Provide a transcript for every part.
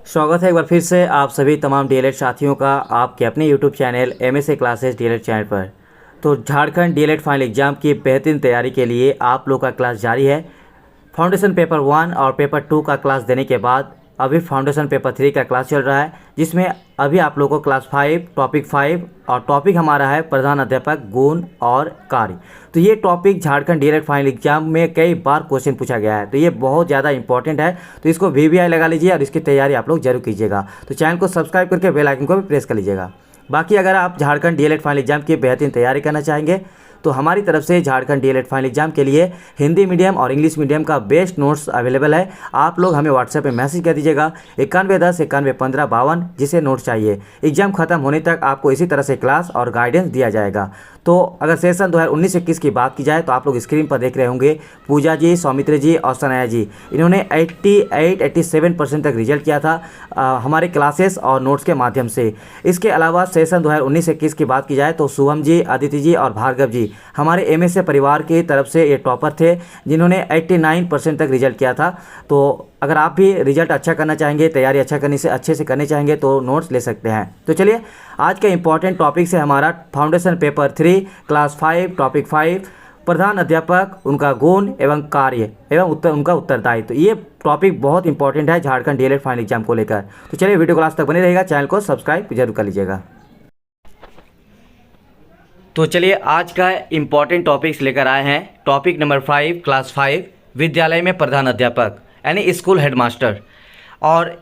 स्वागत है एक बार फिर से आप सभी तमाम डीएलएड साथियों का आपके अपने YouTube channel MSA classes DElEd channel पर। तो झारखंड डीएलएड फाइनल एग्ज़ाम की बेहतरीन तैयारी के लिए आप लोग का क्लास जारी है। फाउंडेशन पेपर 1 और पेपर 2 का क्लास देने के बाद अभी फाउंडेशन पेपर 3 का क्लास चल रहा है, जिसमें अभी आप लोगों को क्लास 5 टॉपिक 5 और टॉपिक हमारा है प्रधान अध्यापक गुण और कार्य। तो ये topic Jharkhand DElEd final exam में कई बार क्वेश्चन पूछा गया है, तो ये बहुत ज़्यादा इंपॉर्टेंट है। तो इसको वीवीआई लगा लीजिए और इसकी तैयारी आप लोग जरूर कीजिएगा। तो चैनल को सब्सक्राइब करके बेल आइकन को भी प्रेस कर लीजिएगा। बाकी अगर आप झारखंड डीएलएड फाइनल एग्जाम की बेहतरीन तैयारी करना चाहेंगे तो हमारी तरफ से झारखंड डीएलएड फाइनल एग्जाम के लिए हिंदी मीडियम और इंग्लिश मीडियम का बेस्ट नोट्स अवेलेबल है। आप लोग हमें व्हाट्सएप पे मैसेज कर दीजिएगा 9110 9115 52 जिसे नोट्स चाहिए। एग्जाम खत्म होने तक आपको इसी तरह से क्लास और गाइडेंस दिया जाएगा। तो अगर सेशन 2019-21 की बात की जाए तो आप लोग स्क्रीन पर देख रहे होंगे पूजा जी, सौमित्र जी और सनाया जी, इन्होंने 88-87% तक रिजल्ट किया था हमारे क्लासेस और नोट्स के माध्यम से। इसके अलावा सेशन 2019-21 की बात की जाए तो शुभम जी, अदिति जी और भार्गव जी हमारे एमएसए परिवार की तरफ से ये टॉपर थे, जिन्होंने 89% तक रिजल्ट किया था। तो अगर आप भी रिजल्ट अच्छा करना चाहेंगे, तैयारी अच्छे से करने चाहेंगे तो नोट्स ले सकते हैं। तो चलिए आज का इंपॉर्टेंट टॉपिक से हमारा फाउंडेशन पेपर 3 क्लास 5 टॉपिक 5 प्रधान अध्यापक, उनका गुण एवं कार्य एवं उनका उत्तरदायित्व। तो ये टॉपिक बहुत इंपॉर्टेंट है झारखंड डीएलएड फाइनल एग्जाम को लेकर। तो चलिए वीडियो क्लास तक बने रहेगा, चैनल को सब्सक्राइब जरूर कर लीजिएगा। तो चलिए आज का इम्पॉर्टेंट टॉपिक्स लेकर आए हैं। टॉपिक नंबर 5 क्लास 5 विद्यालय में प्रधान अध्यापक यानी स्कूल हेडमास्टर। और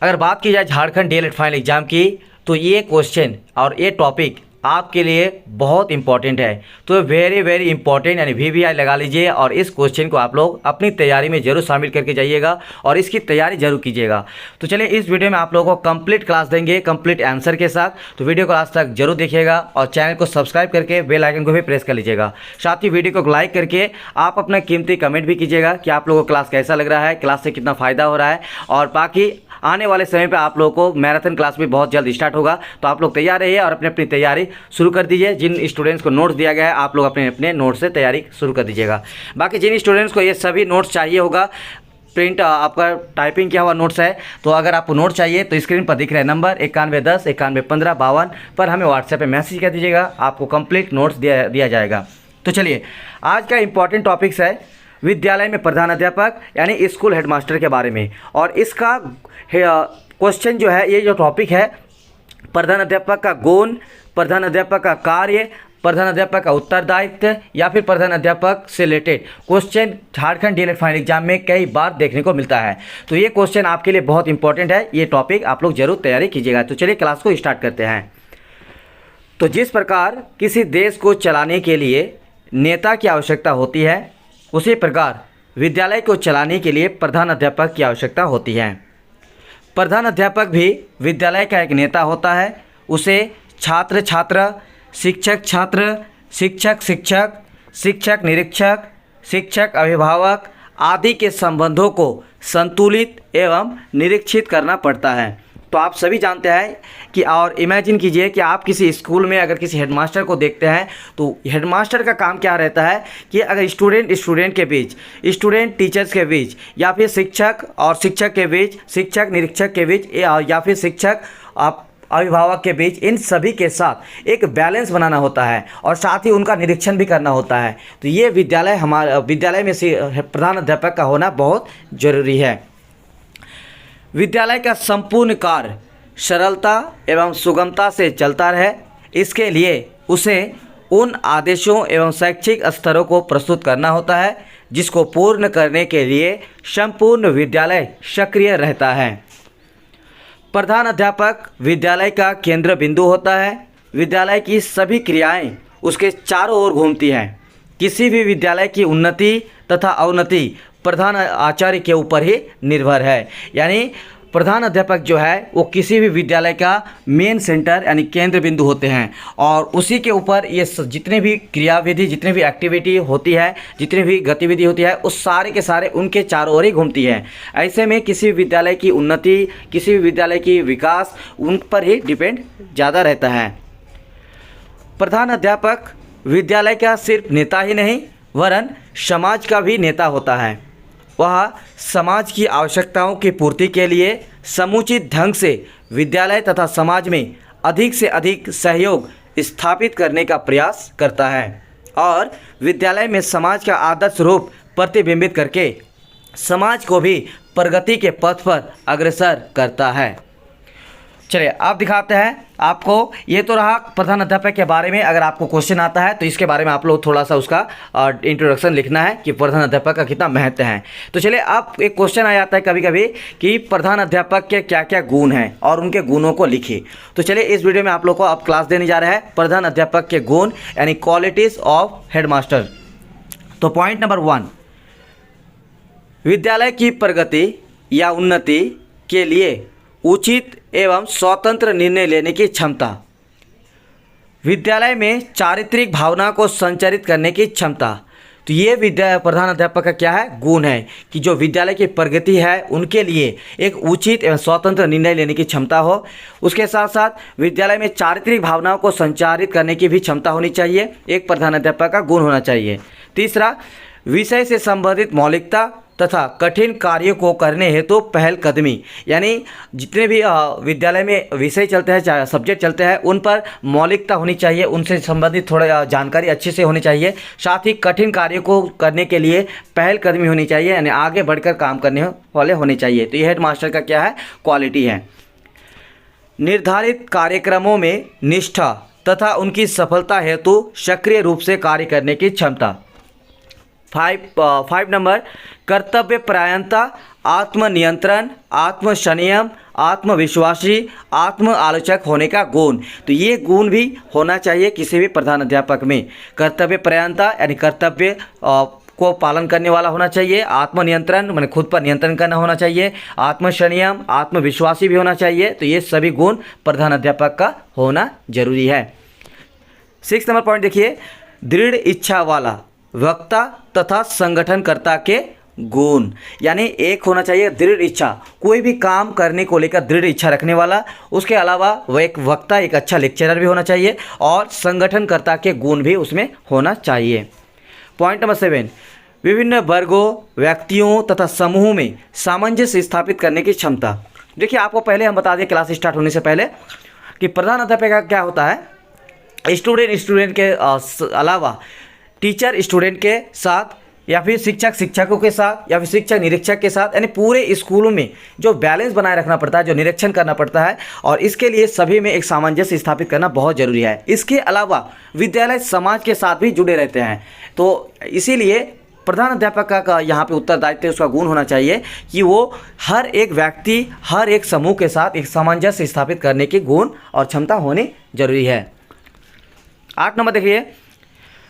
अगर बात की जाए झारखंड डीएलएड फाइनल एग्जाम की तो ये क्वेश्चन और ये टॉपिक आपके लिए बहुत इंपॉर्टेंट है। तो वेरी इंपॉर्टेंट यानी वीवीआई लगा लीजिए और इस क्वेश्चन को आप लोग अपनी तैयारी में जरूर शामिल करके जाइएगा और इसकी तैयारी जरूर कीजिएगा। तो चलिए इस वीडियो में आप लोगों को कंप्लीट क्लास देंगे कंप्लीट आंसर के साथ। तो वीडियो को लास्ट तक जरूर देखिएगा और चैनल को सब्सक्राइब करके बेल आइकन को भी प्रेस कर लीजिएगा। साथ ही वीडियो को लाइक करके आप अपना कीमती कमेंट भी कीजिएगा कि आप लोगों को क्लास कैसा लग रहा है, क्लास से कितना फ़ायदा हो रहा है। और बाकी आने वाले समय पे आप लोगों को मैराथन क्लास भी बहुत जल्द स्टार्ट होगा, तो आप लोग तैयार रहिए और अपनी तैयारी शुरू कर दीजिए। जिन स्टूडेंट्स को नोट्स दिया गया है आप लोग अपने नोट्स से तैयारी शुरू कर दीजिएगा। बाकी जिन स्टूडेंट्स को ये सभी नोट्स चाहिए होगा, प्रिंट आपका टाइपिंग किया हुआ नोट्स है, तो अगर आपको नोट चाहिए तो स्क्रीन पर दिख रहे नंबर 9110 9115 52 पर हमें व्हाट्सएप पे मैसेज कर दीजिएगा, आपको कंप्लीट नोट्स दिया जाएगा। तो चलिए आज का इंपॉर्टेंट टॉपिक्स है विद्यालय में प्रधान अध्यापक यानी स्कूल हेडमास्टर के बारे में। और इसका क्वेश्चन जो है, ये जो टॉपिक है प्रधान अध्यापक का गुण, प्रधान अध्यापक का कार्य, प्रधान अध्यापक का उत्तरदायित्व या फिर प्रधान अध्यापक से related question Jharkhand DElEd final exam में कई बार देखने को मिलता है। तो ये क्वेश्चन आपके लिए बहुत इंपॉर्टेंट है, ये टॉपिक आप लोग जरूर तैयारी कीजिएगा। तो चलिए क्लास को स्टार्ट करते हैं। तो जिस प्रकार किसी देश को चलाने के लिए नेता की आवश्यकता होती है, उसी प्रकार विद्यालय को चलाने के लिए प्रधान अध्यापक की आवश्यकता होती है। प्रधान अध्यापक भी विद्यालय का एक नेता होता है। उसे छात्र छात्र, शिक्षक छात्र, शिक्षक शिक्षक, शिक्षक निरीक्षक, शिक्षक अभिभावक आदि के संबंधों को संतुलित एवं निरीक्षित करना पड़ता है। तो आप सभी जानते हैं कि, और इमेजिन कीजिए कि आप किसी स्कूल में अगर किसी हेडमास्टर को देखते हैं तो हेडमास्टर का काम क्या रहता है कि अगर स्टूडेंट के बीच, स्टूडेंट टीचर्स के बीच, या फिर शिक्षक और शिक्षक के बीच, शिक्षक निरीक्षक के बीच, या फिर शिक्षक अभिभावक के बीच, इन सभी के साथ एक बैलेंस बनाना होता है और साथ ही उनका निरीक्षण भी करना होता है। तो ये विद्यालय में से प्रधान अध्यापक का होना बहुत ज़रूरी है। विद्यालय का संपूर्ण कार्य सरलता एवं सुगमता से चलता रहे, इसके लिए उसे उन आदेशों एवं शैक्षिक स्तरों को प्रस्तुत करना होता है जिसको पूर्ण करने के लिए संपूर्ण विद्यालय सक्रिय रहता है। प्रधान अध्यापक विद्यालय का केंद्र बिंदु होता है। विद्यालय की सभी क्रियाएं उसके चारों ओर घूमती हैं। किसी भी विद्यालय की उन्नति तथा अवनति प्रधान आचार्य के ऊपर ही निर्भर है। यानी प्रधान अध्यापक जो है वो किसी भी विद्यालय का मेन सेंटर यानी केंद्र बिंदु होते हैं और उसी के ऊपर ये जितने भी क्रियाविधि, जितने भी एक्टिविटी होती है, जितनी भी गतिविधि होती है, उस सारे के सारे उनके चारों ओर ही घूमती है। ऐसे में किसी भी विद्यालय की उन्नति, किसी भी विद्यालय की विकास उन पर ही डिपेंड ज़्यादा रहता है। प्रधान अध्यापक विद्यालय का सिर्फ नेता ही नहीं वरन समाज का भी नेता होता है। वह समाज की आवश्यकताओं की पूर्ति के लिए समुचित ढंग से विद्यालय तथा समाज में अधिक से अधिक सहयोग स्थापित करने का प्रयास करता है और विद्यालय में समाज का आदर्श रूप प्रतिबिंबित करके समाज को भी प्रगति के पथ पर अग्रसर करता है। चलिए आप दिखाते हैं आपको। ये तो रहा प्रधान अध्यापक के बारे में। अगर आपको क्वेश्चन आता है तो इसके बारे में आप लोग थोड़ा सा उसका इंट्रोडक्शन लिखना है कि प्रधान अध्यापक का कितना महत्व है। तो चलिए अब एक क्वेश्चन आ जाता है कभी कभी कि प्रधान अध्यापक के क्या क्या गुण हैं और उनके गुणों को लिखिए। तो चलिए इस वीडियो में आप लोग को अब क्लास देने जा रहे हैं प्रधान अध्यापक के गुण यानी क्वालिटीज़ ऑफ हेडमास्टर। तो पॉइंट नंबर 1, विद्यालय की प्रगति या उन्नति के लिए उचित एवं स्वतंत्र निर्णय लेने की क्षमता। विद्यालय में चारित्रिक भावना को संचारित करने की क्षमता। तो ये प्रधान अध्यापक का क्या है, गुण है कि जो विद्यालय की प्रगति है उनके लिए एक उचित एवं स्वतंत्र निर्णय लेने की क्षमता हो। उसके साथ साथ विद्यालय में चारित्रिक भावनाओं को संचारित करने की भी क्षमता होनी चाहिए, एक प्रधान अध्यापक का गुण होना चाहिए। तीसरा, विषय से संबंधित मौलिकता तथा कठिन कार्यों को करने हेतु पहल कदमी, यानी जितने भी विद्यालय में विषय चलते हैं चाहे सब्जेक्ट चलते हैं उन पर मौलिकता होनी चाहिए, उनसे संबंधित थोड़ा जानकारी अच्छे से होनी चाहिए। साथ ही कठिन कार्यों को करने के लिए पहल कदमी होनी चाहिए, यानी आगे बढ़कर काम करने वाले होने चाहिए। तो ये हेडमास्टर का क्या है, क्वालिटी है। निर्धारित कार्यक्रमों में निष्ठा तथा उनकी सफलता हेतु सक्रिय रूप से कार्य करने की क्षमता। 5 नंबर, कर्तव्य परायणता, आत्मनियंत्रण, आत्मसंयम, आत्मविश्वासी, आत्म आलोचक होने का गुण। तो ये गुण भी होना चाहिए किसी भी प्रधान अध्यापक में। कर्तव्य परायणता यानी कर्तव्य को पालन करने वाला होना चाहिए, आत्मनियंत्रण माने खुद पर नियंत्रण करना होना चाहिए, आत्मसंयम, आत्मविश्वासी भी होना चाहिए। तो ये सभी गुण प्रधान अध्यापक का होना जरूरी है। 6 नंबर पॉइंट देखिए, दृढ़ इच्छा वाला वक्ता तथा संगठनकर्ता के गुण, यानी एक होना चाहिए दृढ़ इच्छा, कोई भी काम करने को लेकर दृढ़ इच्छा रखने वाला। उसके अलावा वह एक वक्ता, एक अच्छा लेक्चरर भी होना चाहिए और संगठनकर्ता के गुण भी उसमें होना चाहिए। पॉइंट नंबर 7, विभिन्न वर्गों, व्यक्तियों तथा समूह में सामंजस्य स्थापित करने की क्षमता। देखिए आपको पहले हम बता दें क्लास स्टार्ट होने से पहले कि प्रधान अध्यापक का क्या होता है, स्टूडेंट के अलावा टीचर स्टूडेंट के साथ या फिर शिक्षक शिक्षकों के साथ या फिर शिक्षक निरीक्षक के साथ, यानी पूरे स्कूलों में जो बैलेंस बनाए रखना पड़ता है, जो निरीक्षण करना पड़ता है और इसके लिए सभी में एक सामंजस्य स्थापित करना बहुत ज़रूरी है। इसके अलावा विद्यालय समाज के साथ भी जुड़े रहते हैं, तो इसीलिए प्रधान अध्यापक का यहाँ पे उत्तरदायित्व, उसका गुण होना चाहिए कि वो हर एक व्यक्ति, हर एक समूह के साथ एक सामंजस्य स्थापित करने की गुण और क्षमता होनी जरूरी है। 8 नंबर देखिए,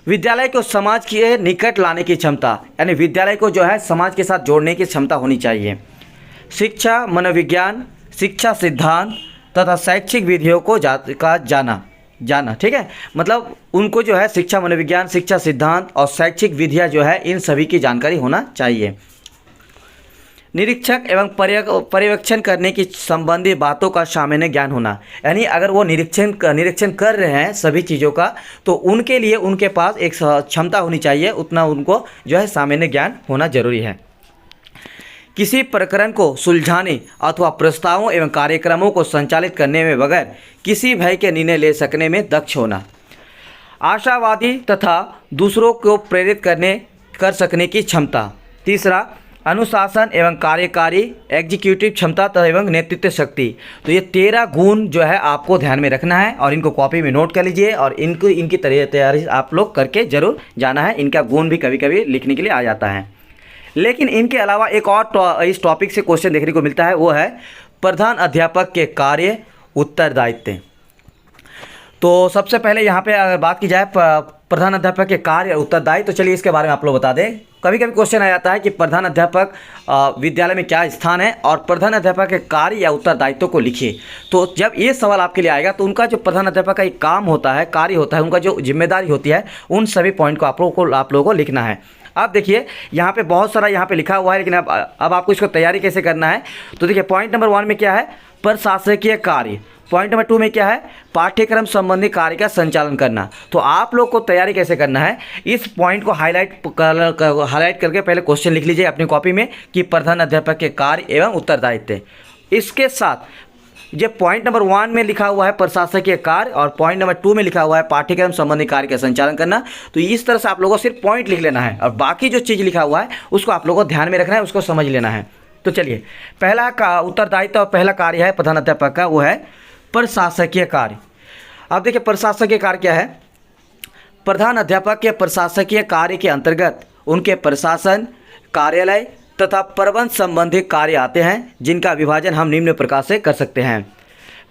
विद्यालय को समाज के निकट लाने की क्षमता, यानी विद्यालय को जो है समाज के साथ जोड़ने की क्षमता होनी चाहिए। शिक्षा, मनोविज्ञान, शिक्षा सिद्धांत तथा शैक्षिक विधियों को जाना ठीक है, मतलब उनको जो है शिक्षा मनोविज्ञान, शिक्षा सिद्धांत और शैक्षिक विधियाँ जो है इन सभी की जानकारी होना चाहिए। निरीक्षक एवं पर्यवेक्षण करने की संबंधी बातों का सामान्य ज्ञान होना, यानी अगर वो निरीक्षण कर रहे हैं सभी चीज़ों का तो उनके लिए उनके पास एक क्षमता होनी चाहिए, उतना उनको जो है सामान्य ज्ञान होना जरूरी है। किसी प्रकरण को सुलझाने अथवा प्रस्तावों एवं कार्यक्रमों को संचालित करने में बगैर किसी भय के निर्णय ले सकने में दक्ष होना। आशावादी तथा दूसरों को प्रेरित कर सकने की क्षमता। तीसरा, अनुशासन एवं कार्यकारी एग्जीक्यूटिव क्षमता एवं नेतृत्व शक्ति। तो ये 13 गुण जो है आपको ध्यान में रखना है और इनको कॉपी में नोट कर लीजिए और इनकी तैयारी आप लोग करके जरूर जाना है। इनका गुण भी कभी कभी लिखने के लिए आ जाता है। लेकिन इनके अलावा एक और इस टॉपिक से क्वेश्चन देखने को मिलता है, वो है प्रधान अध्यापक के कार्य उत्तरदायित्व। तो सबसे पहले यहाँ पे अगर बात की जाए प्रधान अध्यापक के कार्य और उत्तरदायित्व, तो चलिए इसके बारे में आप लोग बता दें। कभी कभी क्वेश्चन आ जाता है कि प्रधान अध्यापक विद्यालय में क्या स्थान है और प्रधान अध्यापक के कार्य या उत्तरदायित्व को लिखिए। तो जब ये सवाल आपके लिए आएगा तो उनका जो प्रधान अध्यापक का एक काम होता है, कार्य होता है, उनका जो जिम्मेदारी होती है, उन सभी पॉइंट को आप लोगों को लिखना है। अब देखिए यहाँ पे बहुत सारा यहाँ पे लिखा हुआ है, लेकिन अब आपको इसको तैयारी कैसे करना है। तो देखिए पॉइंट नंबर 1 में क्या है, प्रशासकीय कार्य। पॉइंट नंबर 2 में क्या है, पाठ्यक्रम संबंधी कार्य का संचालन करना। तो आप लोग को तैयारी कैसे करना है, इस पॉइंट को हाईलाइट करके पहले क्वेश्चन लिख लीजिए अपनी कॉपी में कि प्रधान अध्यापक के कार्य एवं उत्तरदायित्व। इसके साथ जो पॉइंट नंबर 1 में लिखा हुआ है प्रशासकीय कार्य और पॉइंट नंबर 2 में लिखा हुआ है पाठ्यक्रम संबंधी कार्य का संचालन करना, तो इस तरह से आप लोगों को सिर्फ पॉइंट लिख लेना है और बाकी जो चीज़ लिखा हुआ है उसको आप लोगों को ध्यान में रखना है, उसको समझ लेना है। तो चलिए, पहला का उत्तरदायित्व और पहला कार्य है प्रधान अध्यापक का, वो है प्रशासकीय कार्य। अब देखिए प्रशासकीय कार्य क्या है। प्रधान अध्यापक के प्रशासकीय कार्य के अंतर्गत उनके प्रशासन, कार्यालय तथा प्रबंध संबंधी कार्य आते हैं, जिनका विभाजन हम निम्न प्रकार से कर सकते हैं।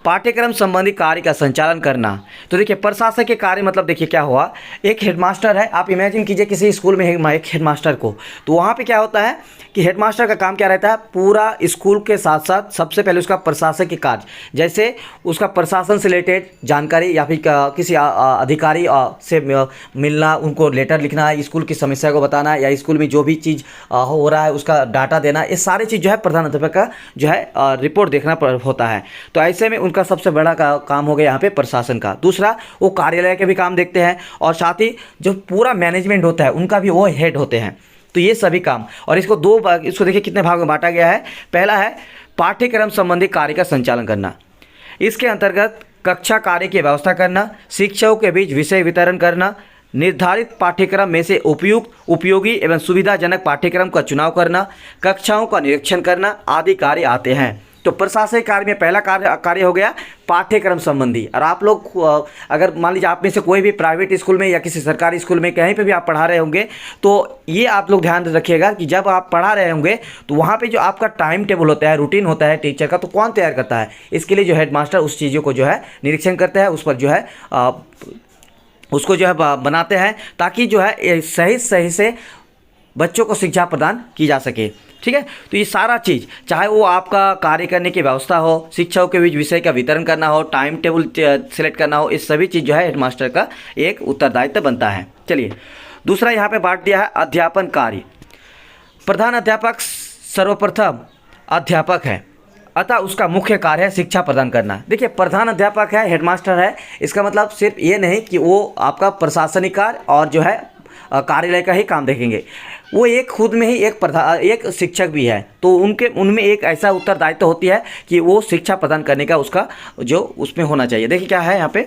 पाठ्यक्रम संबंधी कार्य का संचालन करना। तो देखिए प्रशासकीय कार्य मतलब देखिए क्या हुआ, एक हेडमास्टर है, आप इमेजिन कीजिए किसी स्कूल में एक हेडमास्टर को, तो वहाँ पे क्या होता है कि हेडमास्टर का काम क्या रहता है, पूरा स्कूल के साथ साथ सबसे पहले उसका प्रशासकीय कार्य, जैसे उसका प्रशासन से रिलेटेड जानकारी या फिर किसी अधिकारी से मिलना, उनको लेटर लिखना है, स्कूल की समस्या को बताना या स्कूल में जो भी चीज़ हो रहा है उसका डाटा देना, ये सारी चीज़ जो है प्रधान अध्यापक का जो है रिपोर्ट देखना होता है। तो ऐसे में उनका सबसे बड़ा काम हो गया यहाँ पे प्रशासन का। दूसरा, वो कार्यालय के भी काम देखते हैं और साथ ही जो पूरा मैनेजमेंट होता है उनका भी वो हेड होते हैं। तो ये सभी काम, और इसको इसको देखिए कितने भाग में बांटा गया है। पहला है पाठ्यक्रम संबंधी कार्य का संचालन करना, इसके अंतर्गत कक्षा कार्य की व्यवस्था करना, शिक्षकों के बीच विषय वितरण करना, निर्धारित पाठ्यक्रम में से उपयोगी एवं सुविधाजनक पाठ्यक्रम का चुनाव करना, कक्षाओं का निरीक्षण करना आदि कार्य आते हैं। तो प्रशासनिक कार्य में पहला कार्य हो गया पाठ्यक्रम संबंधी। और आप लोग अगर मान लीजिए आप में से कोई भी प्राइवेट स्कूल में या किसी सरकारी स्कूल में कहीं पे भी आप पढ़ा रहे होंगे, तो ये आप लोग ध्यान रखिएगा कि जब आप पढ़ा रहे होंगे तो वहाँ पे जो आपका टाइम टेबल होता है, रूटीन होता है टीचर का, तो कौन तैयार करता है, इसके लिए जो हेडमास्टर उस चीज़ों को जो है निरीक्षण करते हैं, उस पर जो है उसको जो है बनाते हैं, ताकि जो है सही से बच्चों को शिक्षा प्रदान की जा सके। ठीक है, तो ये सारा चीज़, चाहे वो आपका कार्य करने की व्यवस्था हो, शिक्षकों के बीच विषय का वितरण करना हो, टाइम टेबल सेलेक्ट करना हो, इस सभी चीज़ जो है हेडमास्टर का एक उत्तरदायित्व बनता है। चलिए, दूसरा यहाँ पे बांट दिया है अध्यापन कार्य। प्रधान अध्यापक सर्वप्रथम अध्यापक है, अतः उसका मुख्य कार्य है शिक्षा प्रदान करना। देखिए प्रधान अध्यापक है, हेडमास्टर है, इसका मतलब सिर्फ ये नहीं कि वो आपका प्रशासनिक कार्य और जो है कार्यालय का ही काम देखेंगे, वो एक खुद में ही एक शिक्षक भी है। तो उनमें एक ऐसा उत्तरदायित्व होती है कि वो शिक्षा प्रदान करने का उसका जो उसमें होना चाहिए। देखिए क्या है यहाँ पे,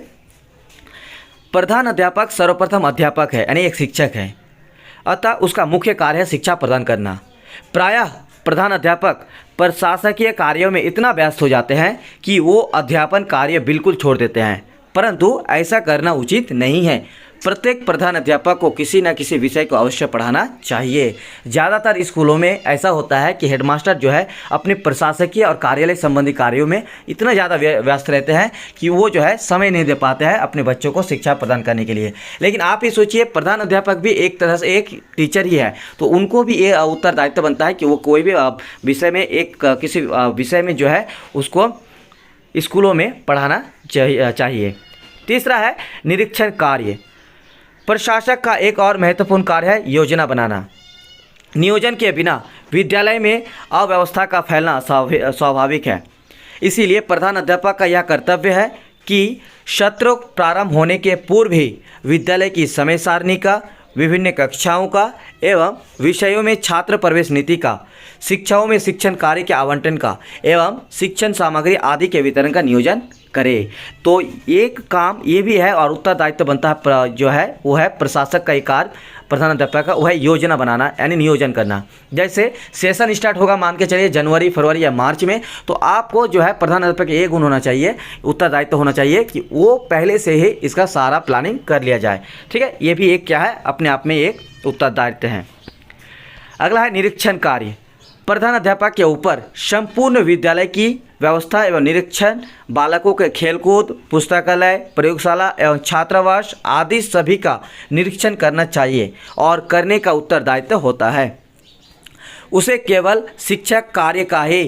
प्रधान अध्यापक सर्वप्रथम अध्यापक है, यानी एक शिक्षक है, अतः उसका मुख्य कार्य है शिक्षा प्रदान करना। प्रायः प्रधान अध्यापक प्रशासकीय कार्यों में इतना व्यस्त हो जाते हैं कि वो अध्यापन कार्य बिल्कुल छोड़ देते हैं, परंतु ऐसा करना उचित नहीं है। प्रत्येक प्रधान अध्यापक को किसी न किसी विषय को अवश्य पढ़ाना चाहिए। ज़्यादातर स्कूलों में ऐसा होता है कि हेडमास्टर जो है अपने प्रशासकीय और कार्यालय संबंधी कार्यों में इतना ज़्यादा व्यस्त रहते हैं कि वो जो है समय नहीं दे पाते हैं अपने बच्चों को शिक्षा प्रदान करने के लिए। लेकिन आप ये सोचिए, प्रधान अध्यापक भी एक तरह से एक टीचर ही है, तो उनको भी ये उत्तरदायित्व बनता है कि वो कोई भी विषय में किसी विषय में जो है उसको स्कूलों में पढ़ाना चाहिए। तीसरा है निरीक्षण कार्य। प्रशासक का एक और महत्वपूर्ण कार्य है योजना बनाना। नियोजन के बिना विद्यालय में अव्यवस्था का फैलना स्वाभाविक है, इसीलिए प्रधान अध्यापक का यह कर्तव्य है कि सत्र प्रारंभ होने के पूर्व ही विद्यालय की समय सारणी का, विभिन्न कक्षाओं का एवं विषयों में छात्र प्रवेश नीति का, शिक्षाओं में शिक्षण कार्य के आवंटन का एवं शिक्षण सामग्री आदि के वितरण का नियोजन करे। तो एक काम ये भी है और उत्तरदायित्व बनता है जो है वो है प्रशासक का एक कार्य प्रधान अध्यापक का, वो है योजना बनाना यानी नियोजन करना। जैसे सेशन स्टार्ट होगा मान के चलिए जनवरी, फरवरी या मार्च में, तो आपको जो है प्रधान अध्यापक का ये गुण होना चाहिए, उत्तरदायित्व होना चाहिए कि वो पहले से ही इसका सारा प्लानिंग कर लिया जाए। ठीक है, ये भी एक क्या है अपने आप में एक उत्तरदायित्व है। अगला है निरीक्षण कार्य। प्रधान अध्यापक के ऊपर संपूर्ण विद्यालय की व्यवस्था एवं निरीक्षण, बालकों के खेलकूद, पुस्तकालय, प्रयोगशाला एवं छात्रावास आदि सभी का निरीक्षण करना चाहिए और करने का उत्तरदायित्व होता है। उसे केवल शिक्षक कार्य का ही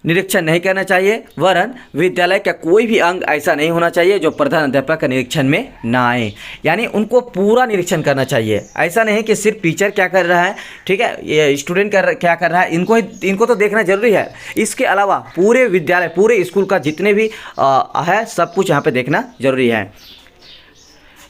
निरीक्षण नहीं करना चाहिए, वरन विद्यालय का कोई भी अंग ऐसा नहीं होना चाहिए जो प्रधान अध्यापक के निरीक्षण में ना आए। यानी उनको पूरा निरीक्षण करना चाहिए। ऐसा नहीं कि सिर्फ टीचर क्या कर रहा है, ठीक है, ये स्टूडेंट क्या कर रहा है, इनको तो देखना जरूरी है। इसके अलावा पूरे विद्यालय, पूरे स्कूल का जितने भी है सब कुछ यहाँ पे देखना जरूरी है।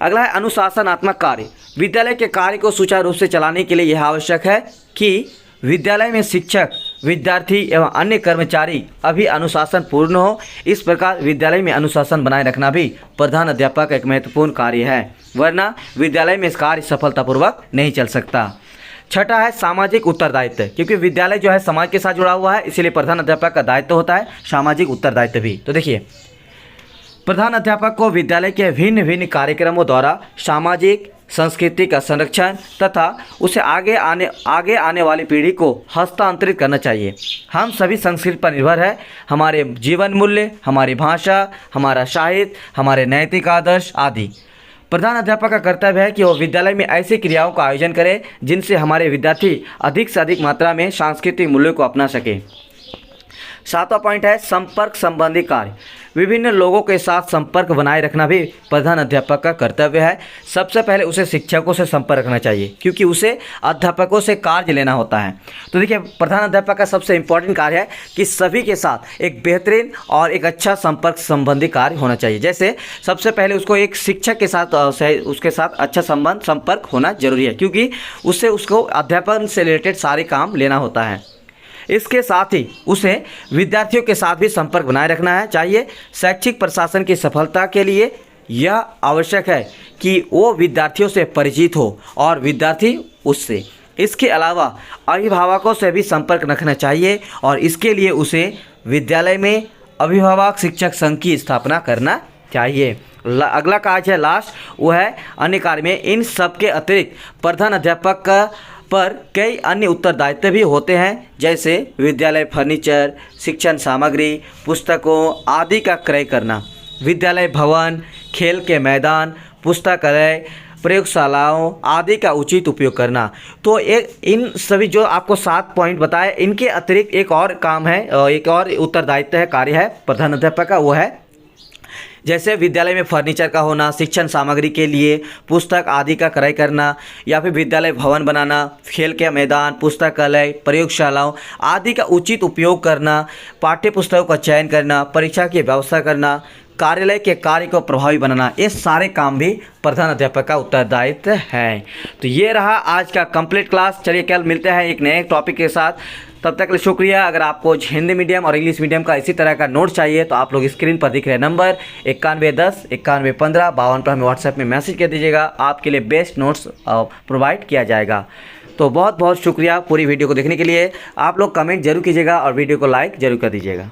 अगला है अनुशासनात्मक कार्य। विद्यालय के कार्य को सुचारू रूप से चलाने के लिए यह आवश्यक है कि विद्यालय में शिक्षक, विद्यार्थी एवं अन्य कर्मचारी अभी अनुशासन पूर्ण हो। इस प्रकार विद्यालय में अनुशासन बनाए रखना भी प्रधान अध्यापक का एक महत्वपूर्ण कार्य है, वरना विद्यालय में इस कार्य सफलतापूर्वक नहीं चल सकता। छठा है सामाजिक उत्तरदायित्व। क्योंकि विद्यालय जो है समाज के साथ जुड़ा हुआ है, इसीलिए प्रधान अध्यापक का दायित्व होता है सामाजिक उत्तरदायित्व भी। तो देखिए, प्रधान अध्यापक को विद्यालय के भिन्न भिन्न कार्यक्रमों द्वारा सामाजिक संस्कृति का संरक्षण तथा उसे आगे आने वाली पीढ़ी को हस्तांतरित करना चाहिए। हम सभी संस्कृति पर निर्भर है। हमारे जीवन मूल्य, हमारी भाषा, हमारा साहित्य, हमारे नैतिक आदर्श आदि। प्रधान अध्यापक का कर्तव्य है कि वो विद्यालय में ऐसी क्रियाओं का आयोजन करे जिनसे हमारे विद्यार्थी अधिक से अधिक मात्रा में सांस्कृतिक मूल्यों को अपना सके। सातवां पॉइंट है संपर्क संबंधी कार्य। विभिन्न लोगों के साथ संपर्क बनाए रखना भी प्रधान अध्यापक का कर्तव्य है। सबसे पहले उसे शिक्षकों से संपर्क रखना चाहिए, क्योंकि उसे अध्यापकों से कार्य लेना होता है। तो देखिए, प्रधान अध्यापक का सबसे इम्पोर्टेंट कार्य है कि सभी के साथ एक बेहतरीन और एक अच्छा संपर्क संबंधी कार्य होना चाहिए। जैसे सबसे पहले उसको एक शिक्षक के साथ उसके साथ अच्छा संपर्क होना जरूरी है, क्योंकि उसको अध्यापन से रिलेटेड सारे काम लेना होता है। इसके साथ ही उसे विद्यार्थियों के साथ भी संपर्क बनाए रखना है चाहिए। शैक्षिक प्रशासन की सफलता के लिए यह आवश्यक है कि वो विद्यार्थियों से परिचित हो और विद्यार्थी उससे। इसके अलावा अभिभावकों से भी संपर्क रखना चाहिए और इसके लिए उसे विद्यालय में अभिभावक शिक्षक संघ की स्थापना करना चाहिए। अगला कार्य है लास्ट, वो है अन्य कार्य में। इन सब के अतिरिक्त प्रधान अध्यापक का पर कई अन्य उत्तरदायित्व भी होते हैं, जैसे विद्यालय फर्नीचर, शिक्षण सामग्री, पुस्तकों आदि का क्रय करना, विद्यालय भवन, खेल के मैदान, पुस्तकालय, प्रयोगशालाओं आदि का उचित उपयोग करना। तो इन सभी जो आपको 7 पॉइंट बताए, इनके अतिरिक्त एक और काम है, एक और उत्तरदायित्व है, कार्य है प्रधान अध्यापक का, वो है जैसे विद्यालय में फर्नीचर का होना, शिक्षण सामग्री के लिए पुस्तक आदि का क्रय करना, या फिर विद्यालय भवन बनाना, खेल के मैदान, पुस्तकालय, प्रयोगशालाओं आदि का उचित उपयोग करना, पाठ्य पुस्तकों का चयन करना, परीक्षा की व्यवस्था करना, कार्यालय के कार्य को प्रभावी बनाना, ये सारे काम भी प्रधान अध्यापक का उत्तरदायित्व है। तो ये रहा आज का कंप्लीट क्लास। चलिए कल मिलते हैं एक नए टॉपिक के साथ, तब तक के लिए शुक्रिया। अगर आपको हिंदी मीडियम और इंग्लिश मीडियम का इसी तरह का नोट चाहिए तो आप लोग स्क्रीन पर दिख रहे नंबर 9110 9115 52 पर हमें व्हाट्सएप में मैसेज कर दीजिएगा। आपके लिए बेस्ट नोट्स प्रोवाइड किया जाएगा। तो बहुत बहुत शुक्रिया पूरी वीडियो को देखने के लिए। आप लोग कमेंट जरूर कीजिएगा और वीडियो को लाइक जरूर कर दीजिएगा।